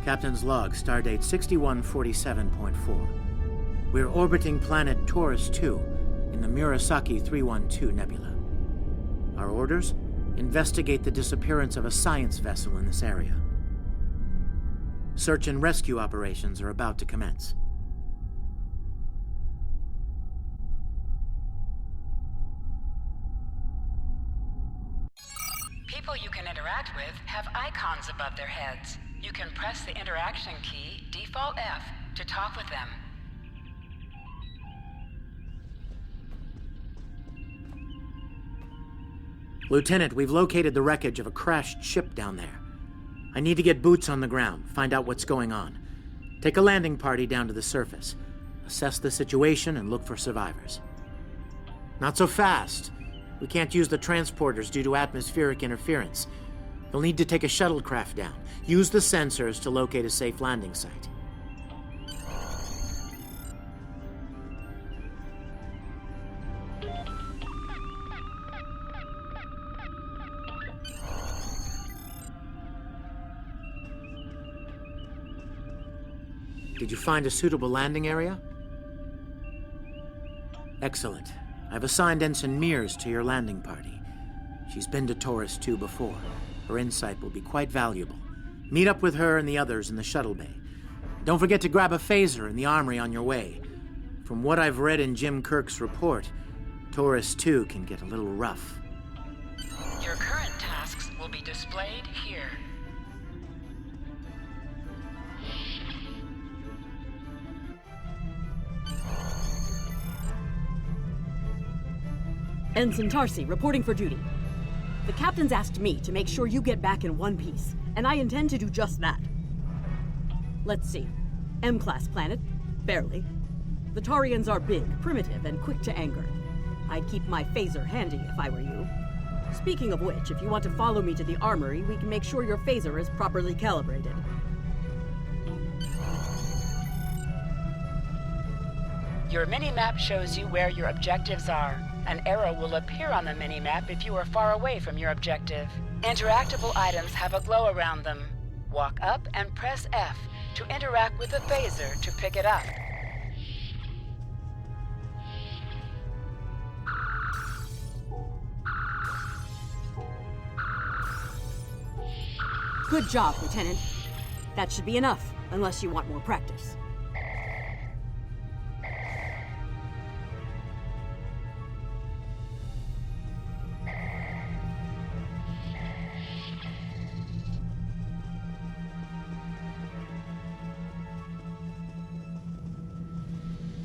Captain's log, stardate 6147.4. We're orbiting planet Taurus II in the Murasaki 312 nebula. Our orders? Investigate the disappearance of a science vessel in this area. Search and rescue operations are about to commence. People you can interact with have icons above their heads. You can press the interaction key, default F, to talk with them. Lieutenant, we've located the wreckage of a crashed ship down there. I need to get boots on the ground, find out what's going on. Take a landing party down to the surface. Assess the situation and look for survivors. Not so fast. We can't use the transporters due to atmospheric interference. You'll need to take a shuttlecraft down. Use the sensors to locate a safe landing site. Did you find a suitable landing area? Excellent. I've assigned Ensign Mears to your landing party. She's been to Taurus II before. Her insight will be quite valuable. Meet up with her and the others in the shuttle bay. Don't forget to grab a phaser in the armory on your way. From what I've read in Jim Kirk's report, Taurus II can get a little rough. Your current tasks will be displayed here. Ensign Tarsi, reporting for duty. The captain's asked me to make sure you get back in one piece, and I intend to do just that. Let's see. M-class planet? Barely. The Taurians are big, primitive, and quick to anger. I'd keep my phaser handy if I were you. Speaking of which, if you want to follow me to the armory, we can make sure your phaser is properly calibrated. Your mini-map shows you where your objectives are. An arrow will appear on the mini-map if you are far away from your objective. Interactable items have a glow around them. Walk up and press F to interact with the phaser to pick it up. Good job, Lieutenant. That should be enough, unless you want more practice.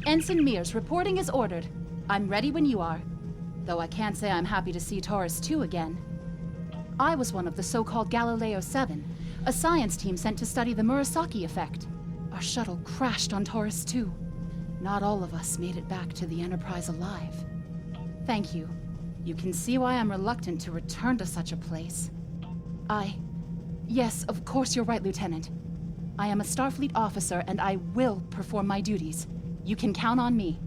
Ensign Mears, reporting is ordered. I'm ready when you are. Though I can't say I'm happy to see Taurus II again. I was one of the so-called Galileo 7, a science team sent to study the Murasaki effect. Our shuttle crashed on Taurus II. Not all of us made it back to the Enterprise alive. Thank you. You can see why I'm reluctant to return to such a place. Yes, of course you're right, Lieutenant. I am a Starfleet officer, and I will perform my duties. You can count on me.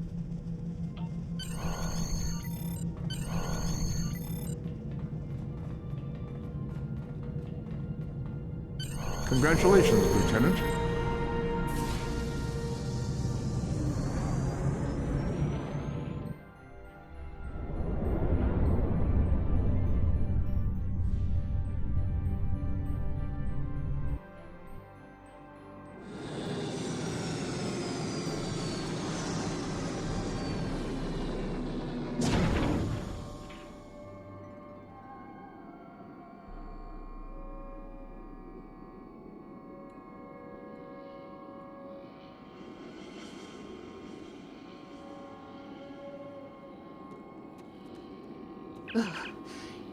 Congratulations, Lieutenant. Ugh.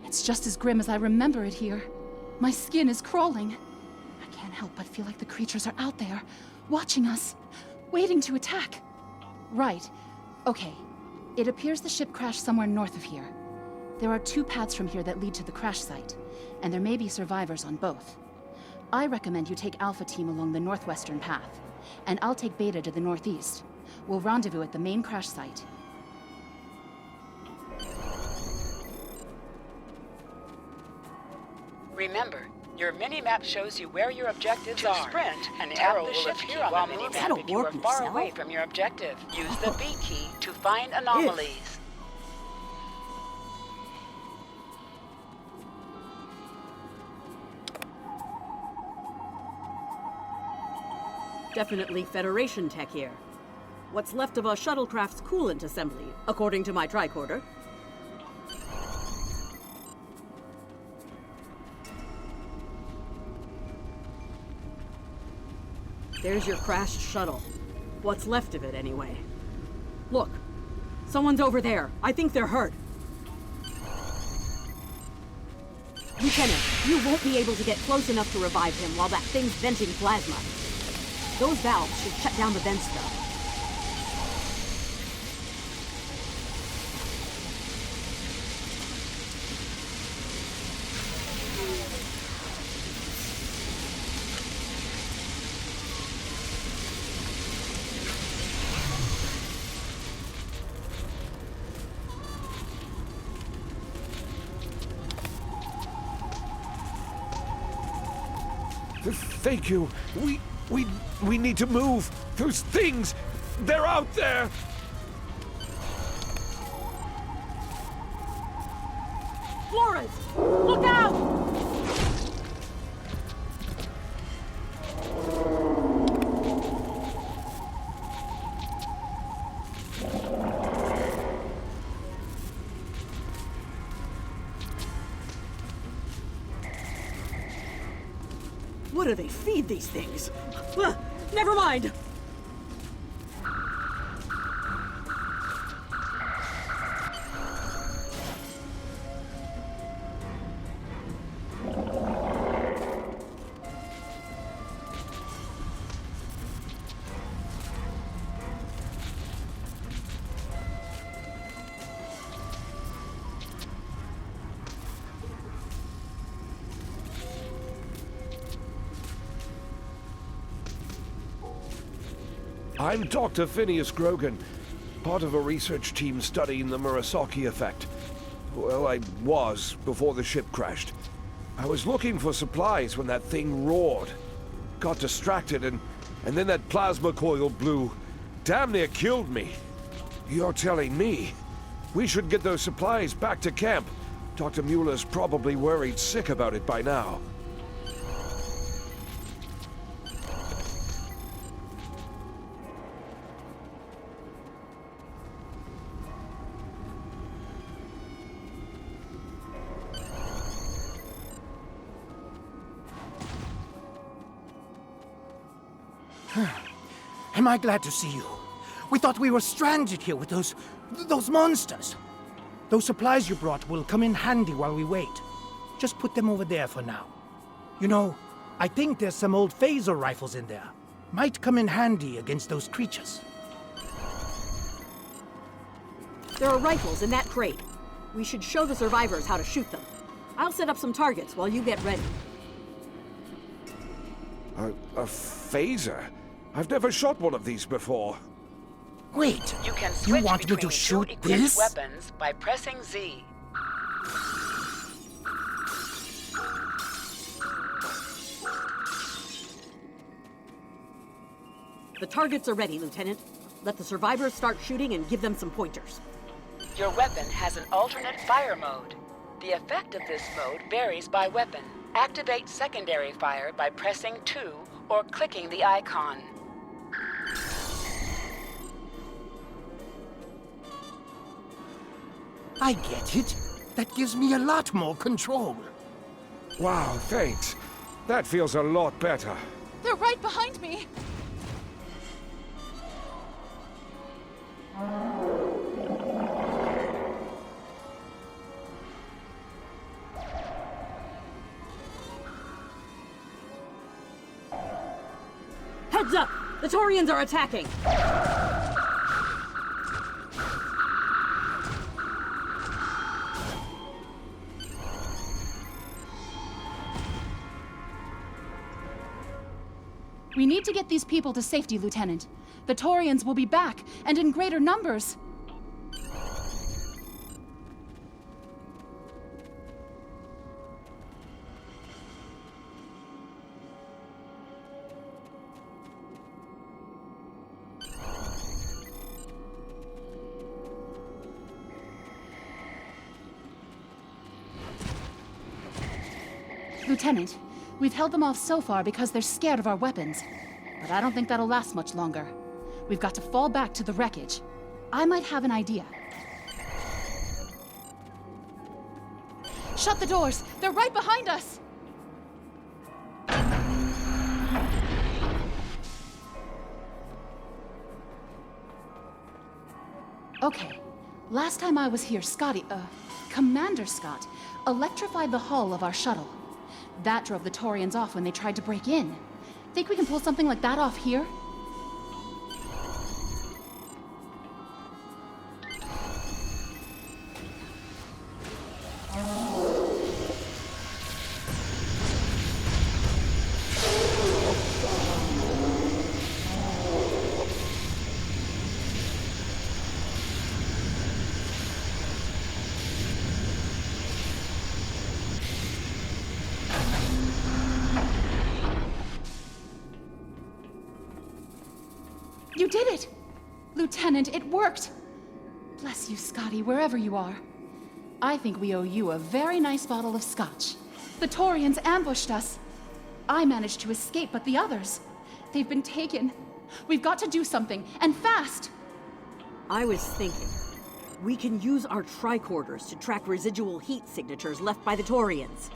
It's just as grim as I remember it here. My skin is crawling. I can't help but feel like the creatures are out there, watching us, waiting to attack. Right. Okay. It appears the ship crashed somewhere north of here. There are 2 paths from here that lead to the crash site, and there may be survivors on both. I recommend you take Alpha Team along the northwestern path, and I'll take Beta to the northeast. We'll rendezvous at the main crash site. Remember, Your mini-map shows you where your objectives To are. sprint, An tap arrow the will shift appear key on while the moving. mini-map That'll if you are work, far Michelle. away from your objective. Use the B key to find anomalies. Definitely Federation tech here. What's left of a shuttlecraft's coolant assembly, according to my tricorder. There's your crashed shuttle. What's left of it, anyway. Look, someone's over there. I think they're hurt. Lieutenant, you won't be able to get close enough to revive him while that thing's venting plasma. Those valves should shut down the vents, though. Thank you. We need to move. Those things, they're out there. Flores! Look out! What do they feed these things? Never mind! I'm Dr. Phineas Grogan, part of a research team studying the Murasaki effect. Well, I was before the ship crashed. I was looking for supplies when that thing roared. Got distracted and then that plasma coil blew. Damn near killed me. You're telling me we should get those supplies back to camp. Dr. Mueller's probably worried sick about it by now. Am I glad to see you? We thought we were stranded here with those monsters. Those supplies you brought will come in handy while we wait. Just put them over there for now. You know, I think there's some old phaser rifles in there. Might come in handy against those creatures. There are rifles in that crate. We should show the survivors how to shoot them. I'll set up some targets while you get ready. A phaser? I've never shot one of these before. Wait, You can switch want me between to shoot two equipped this? weapons by pressing Z. The targets are ready, Lieutenant. Let the survivors start shooting and give them some pointers. Your weapon has an alternate fire mode. The effect of this mode varies by weapon. Activate secondary fire by pressing 2 or clicking the icon. I get it. That gives me a lot more control. Wow, thanks. That feels a lot better. They're right behind me! Heads up! The Taurians are attacking! We need to get these people to safety, Lieutenant. The Taurians will be back, and in greater numbers. Lieutenant, we've held them off so far because they're scared of our weapons. But I don't think that'll last much longer. We've got to fall back to the wreckage. I might have an idea. Shut the doors! They're right behind us! Okay. Last time I was here, Commander Scott, electrified the hull of our shuttle. That drove the Taurians off when they tried to break in. Think we can pull something like that off here? You did it! Lieutenant, it worked! Bless you, Scotty, wherever you are. I think we owe you a very nice bottle of scotch. The Taurians ambushed us. I managed to escape, but the others, they've been taken. We've got to do something, and fast! I was thinking, we can use our tricorders to track residual heat signatures left by the Taurians.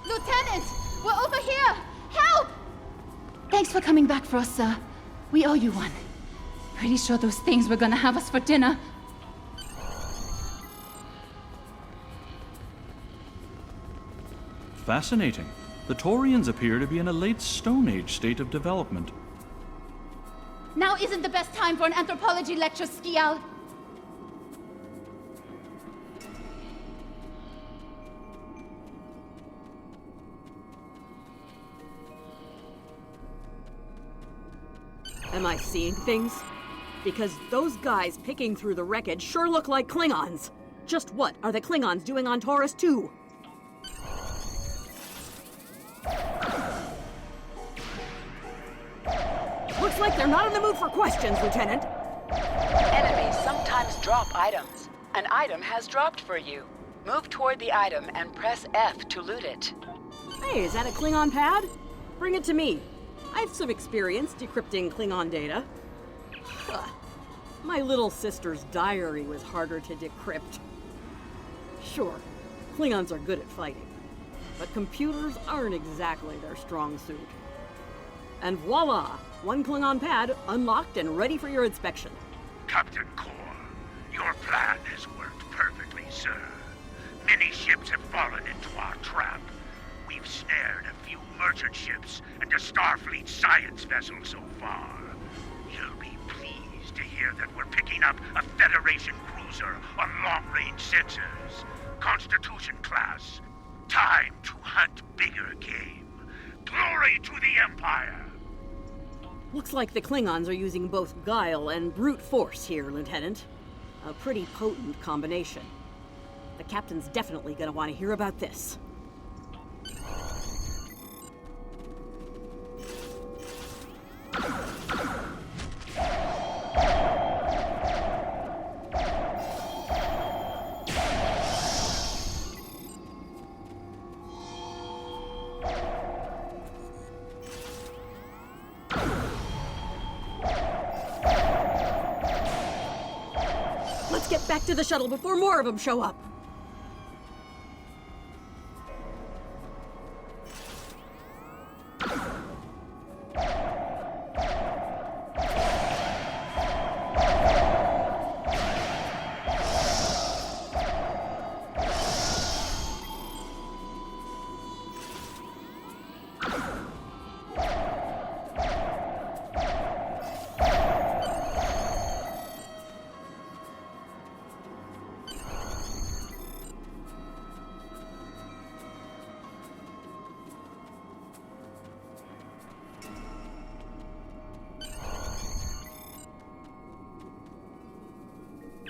Lieutenant! We're over here! Help! Thanks for coming back for us, sir. We owe you one. Pretty sure those things were gonna have us for dinner. Fascinating. The Taurians appear to be in a late Stone Age state of development. Now isn't the best time for an anthropology lecture, Skial. Am I seeing things? Because those guys picking through the wreckage sure look like Klingons. Just what are the Klingons doing on Taurus II? Looks like they're not in the mood for questions, Lieutenant. Enemies sometimes drop items. An item has dropped for you. Move toward the item and press F to loot it. Hey, is that a Klingon pad? Bring it to me. I have some experience decrypting Klingon data. My little sister's diary was harder to decrypt. Sure, Klingons are good at fighting, but computers aren't exactly their strong suit. And voila! One Klingon pad unlocked and ready for your inspection. Captain Core, your plan has worked perfectly, sir. Many ships have fallen into our trap. We've snared a few merchant ships and a Starfleet science vessel so far. You'll be pleased to hear that we're picking up a Federation cruiser on long-range sensors. Constitution class. Time to hunt bigger game. Glory to the Empire! Looks like the Klingons are using both guile and brute force here, Lieutenant. A pretty potent combination. The captain's definitely gonna want to hear about this. Let's get back to the shuttle before more of them show up.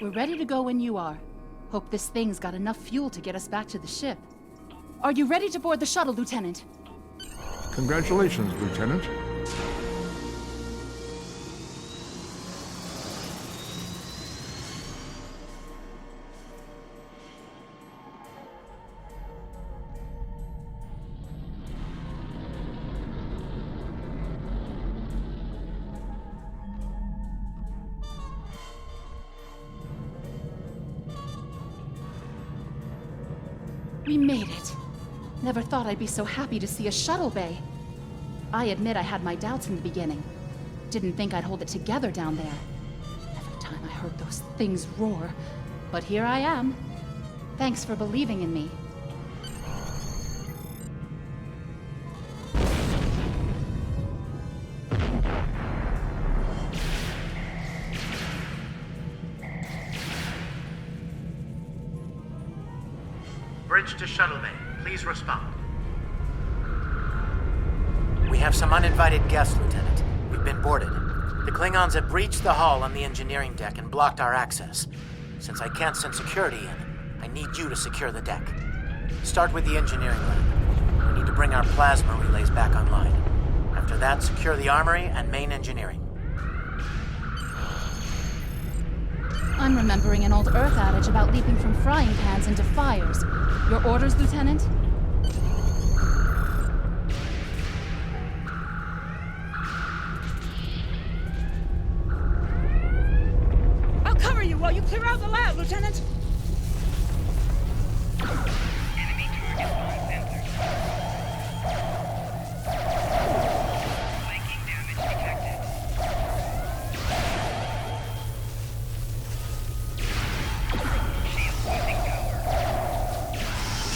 We're ready to go when you are. Hope this thing's got enough fuel to get us back to the ship. Are you ready to board the shuttle, Lieutenant? Congratulations, Lieutenant. We made it. Never thought I'd be so happy to see a shuttle bay. I admit I had my doubts in the beginning. Didn't think I'd hold it together down there. Every time I heard those things roar. But here I am. Thanks for believing in me. Bridge to shuttle bay. Please respond. We have some uninvited guests, Lieutenant. We've been boarded. The Klingons have breached the hull on the engineering deck and blocked our access. Since I can't send security in, I need you to secure the deck. Start with the engineering lab. We need to bring our plasma relays back online. After that, secure the armory and main engineering. I'm remembering an old Earth adage about leaping from frying pans into fires. Your orders, Lieutenant? I'll cover you while you clear out the lab, Lieutenant! Enemy target uncensored. Flanking damage detected. Shield losing power.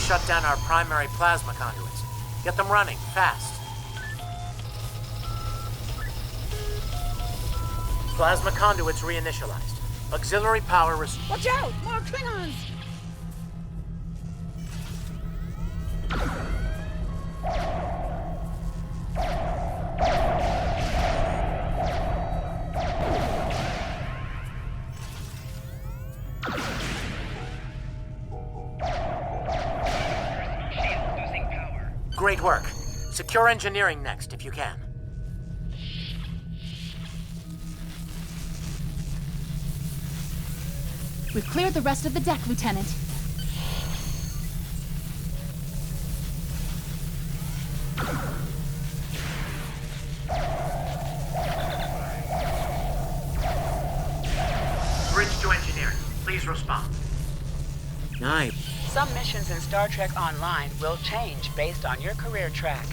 Shut down our primary plasma conduits. Get them running, fast. Plasma conduits reinitialized. Auxiliary power Watch out! More Klingons! Shield losing power. Great work. Secure engineering next, if you can. We've cleared the rest of the deck, Lieutenant. Bridge to engineering. Please respond. Nice. Some missions in Star Trek Online will change based on your career track.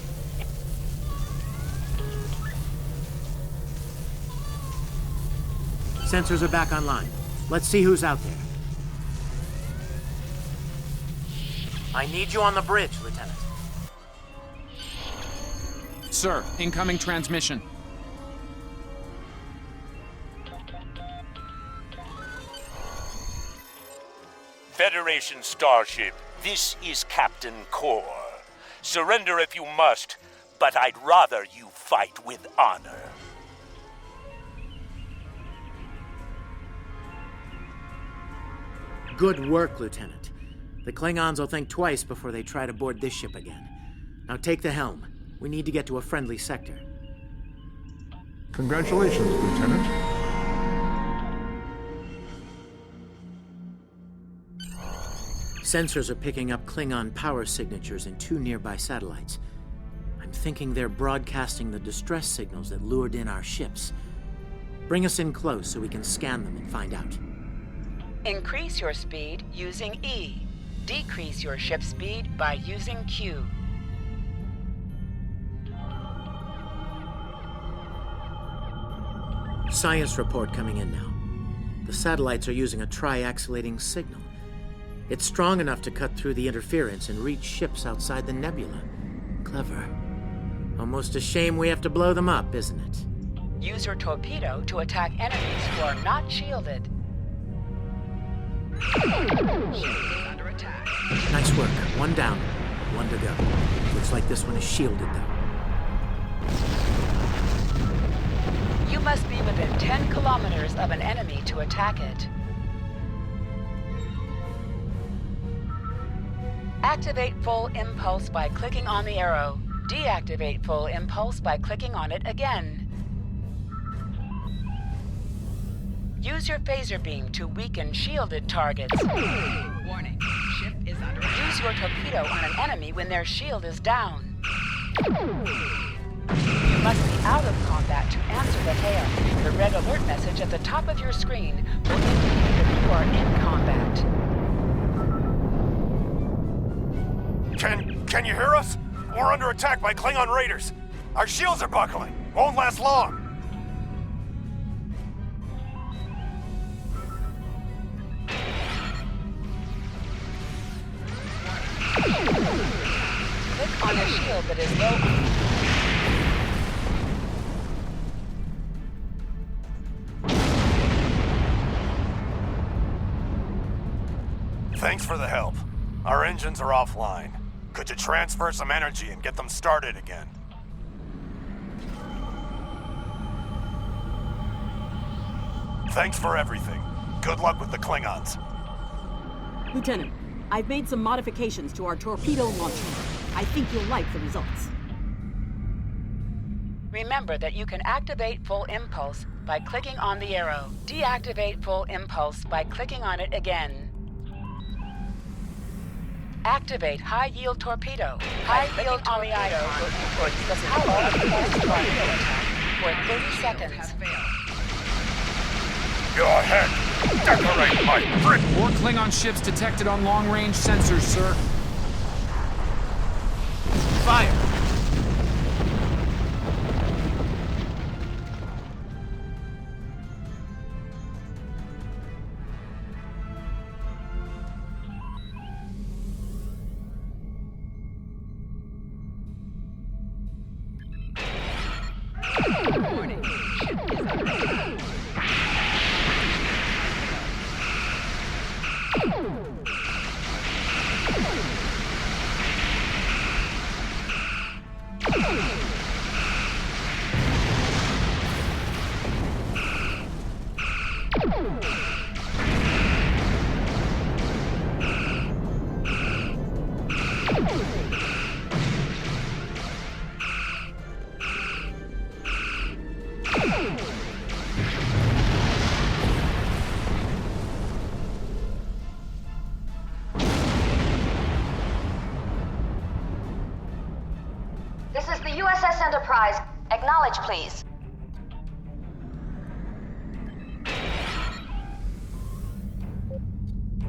Sensors are back online. Let's see who's out there. I need you on the bridge, Lieutenant. Sir, incoming transmission. Federation starship, this is Captain Core. Surrender if you must, but I'd rather you fight with honor. Good work, Lieutenant. The Klingons will think twice before they try to board this ship again. Now take the helm. We need to get to a friendly sector. Congratulations, Lieutenant. Sensors are picking up Klingon power signatures in 2 nearby satellites. I'm thinking they're broadcasting the distress signals that lured in our ships. Bring us in close so we can scan them and find out. Increase your speed using E. Decrease your ship speed by using Q. Science report coming in now. The satellites are using a triaxilating signal. It's strong enough to cut through the interference and reach ships outside the nebula. Clever. Almost a shame we have to blow them up, isn't it? Use your torpedo to attack enemies who are not shielded. Ship is under attack. Nice work. 1 down, 1 to go. Looks like this one is shielded, though. You must be within 10 kilometers of an enemy to attack it. Activate full impulse by clicking on the arrow. Deactivate full impulse by clicking on it again. Use your phaser beam to weaken shielded targets. Warning, ship is under attack. Use your torpedo on an enemy when their shield is down. You must be out of combat to answer the hail. The red alert message at the top of your screen will indicate that you are in combat. Can you hear us? We're under attack by Klingon raiders. Our shields are buckling. Won't last long. Click on a shield that is low. Thanks for the help. Our engines are offline. Could you transfer some energy and get them started again? Thanks for everything. Good luck with the Klingons. Lieutenant, I've made some modifications to our torpedo launcher. I think you'll like the results. Remember that you can activate full impulse by clicking on the arrow. Deactivate full impulse by clicking on it again. Activate high-yield torpedo. High-yield torpedo will input the power of the torpedo attack for 30 seconds. Go ahead. Decorate my brick. More Klingon ships detected on long-range sensors, sir. Fire! Warning. Ship is under attack. This is the USS Enterprise. Acknowledge, please.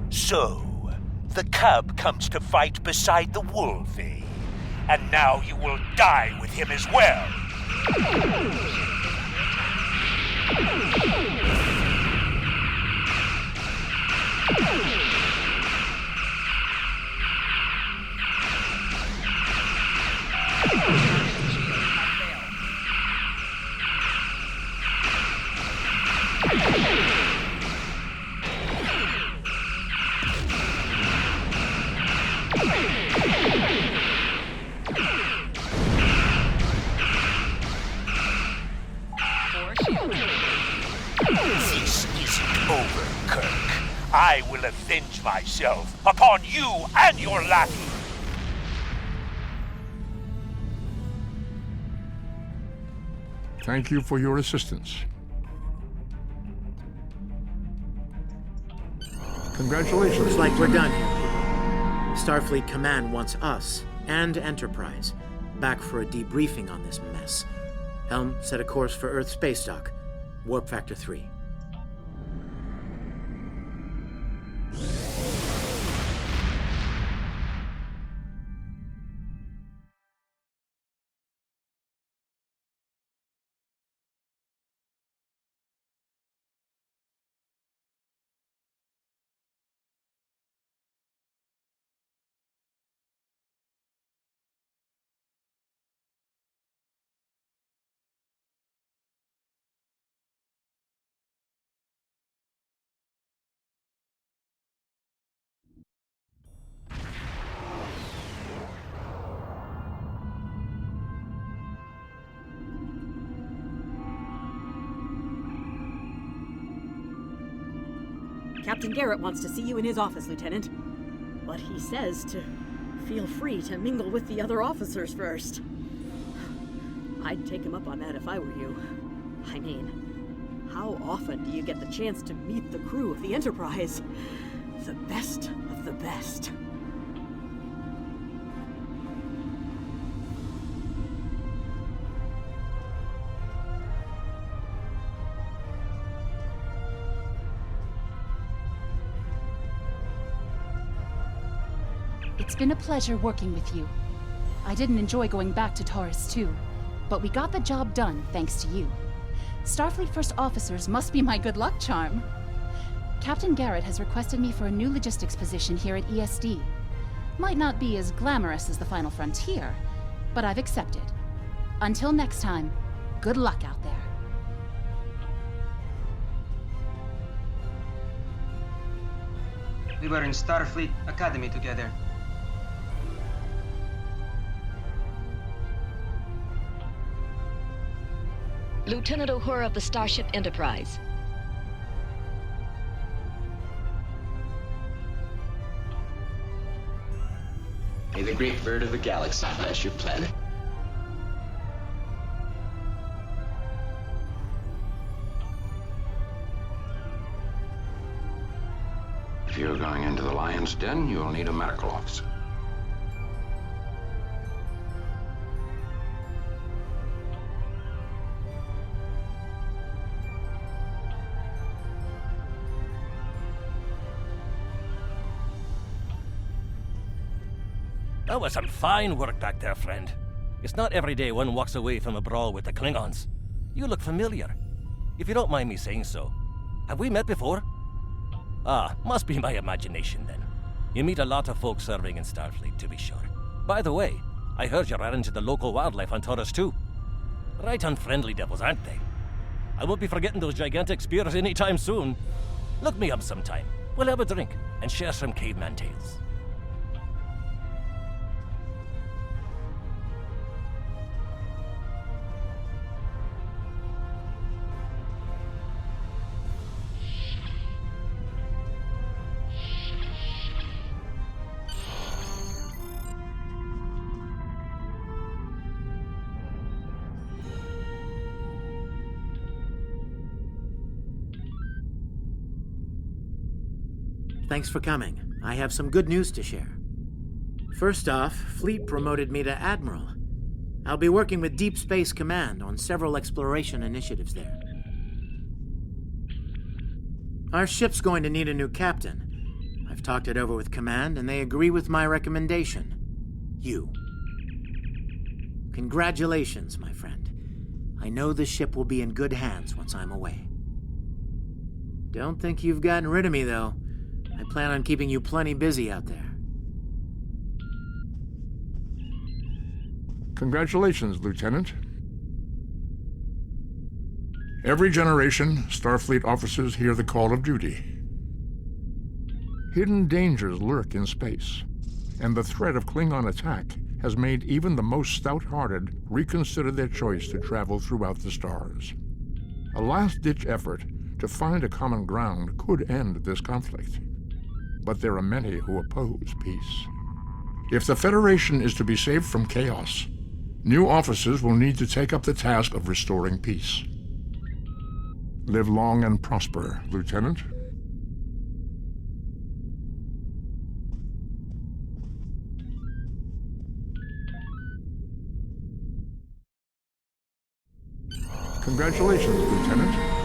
So, the cub comes to fight beside the wolf, eh? And now you will die with him as well. This isn't over, Kirk. I will avenge myself upon you and your lackey. Thank you for your assistance. Congratulations. Looks like we're done here, people. Starfleet Command wants us and Enterprise back for a debriefing on this mess. Helm, set a course for Earth space dock. Warp factor 3. Captain Garrett wants to see you in his office, Lieutenant. But he says to feel free to mingle with the other officers first. I'd take him up on that if I were you. I mean, how often do you get the chance to meet the crew of the Enterprise? The best of the best. It's been a pleasure working with you. I didn't enjoy going back to Taurus II, but we got the job done thanks to you. Starfleet First Officers must be my good luck charm. Captain Garrett has requested me for a new logistics position here at ESD. Might not be as glamorous as the Final Frontier, but I've accepted. Until next time, good luck out there. We were in Starfleet Academy together. Lieutenant Uhura of the Starship Enterprise. May the great bird of the galaxy bless your planet. If you're going into the lion's den, you'll need a medical officer. That was some fine work back there, friend. It's not every day one walks away from a brawl with the Klingons. You look familiar. If you don't mind me saying so, have we met before? Ah, must be my imagination then. You meet a lot of folks serving in Starfleet, to be sure. By the way, I heard you ran into the local wildlife on Taurus II. Right unfriendly devils, aren't they? I won't be forgetting those gigantic spears anytime soon. Look me up sometime. We'll have a drink and share some caveman tales. Thanks for coming. I have some good news to share. First off, Fleet promoted me to Admiral. I'll be working with Deep Space Command on several exploration initiatives there. Our ship's going to need a new captain. I've talked it over with Command, and they agree with my recommendation. You. Congratulations, my friend. I know the ship will be in good hands once I'm away. Don't think you've gotten rid of me, though. I plan on keeping you plenty busy out there. Congratulations, Lieutenant. Every generation, Starfleet officers hear the call of duty. Hidden dangers lurk in space, and the threat of Klingon attack has made even the most stout-hearted reconsider their choice to travel throughout the stars. A last-ditch effort to find a common ground could end this conflict. but there are many who oppose peace. If the Federation is to be saved from chaos, new officers will need to take up the task of restoring peace. Live long and prosper, Lieutenant. Congratulations, Lieutenant.